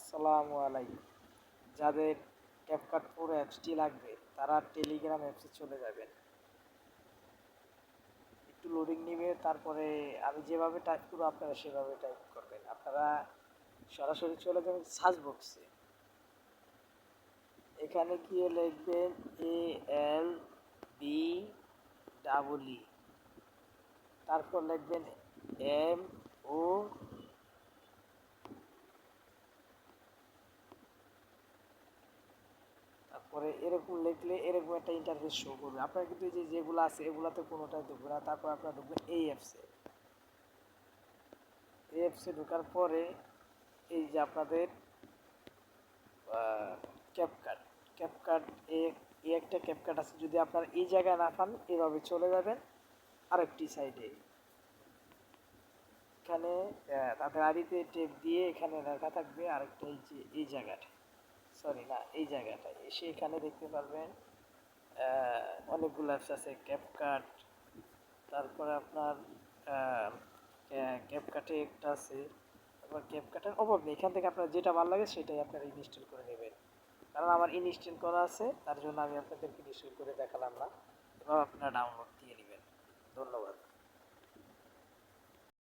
আসসালামু আলাইকুম। যাদের ক্যাপকাট প্রো অ্যাপসটি লাগবে তারা টেলিগ্রাম অ্যাপসে চলে যাবেন। একটু লোডিং নিবে, তারপরে আমি যেভাবে টাইপ করব আপনারা সেভাবে টাইপ করবেন। আপনারা সরাসরি চলে যাবেন সার্চ বক্সে, এখানে গিয়ে লিখবেন ALBEE, তারপর লিখবেন MO, তারপরে এরকম লিখলে এরকম একটা ইন্টারফেস শো করবে। আপনার কিন্তু এই যে যেগুলো আছে এগুলাতে কোনোটাই ঢুকবে না। তারপর আপনারা ঢুকবেন এই অ্যাপসে ঢোকার পরে এই যে আপনাদের ক্যাপকাট ক্যাপকাট এই একটা ক্যাপকাট আছে। যদি আপনার এই জায়গায় না পান এভাবে চলে যাবেন আরেকটি সাইডে, এখানে তাদের আইডিতে টেপ দিয়ে এখানে লেখা থাকবে আরেকটা, এই যে এই জায়গাটা, সরি না এই জায়গাটায় এসে এখানে দেখতে পারবেন অনেকগুলো অ্যাপস আছে। ক্যাপকাট, তারপরে আপনার ক্যাপকাটে একটা আছে, তারপর ক্যাপকাটের অভাব নেই। এখান থেকে আপনার যেটা ভালো লাগে সেটাই আপনারা ইনস্টল করে নেবেন। কারণ আমার ইনস্টল করা আছে, তার জন্য আমি আপনাদেরকে ইনস্টল করে দেখালাম না, এবার আপনারা ডাউনলোড দিয়ে নেবেন। ধন্যবাদ।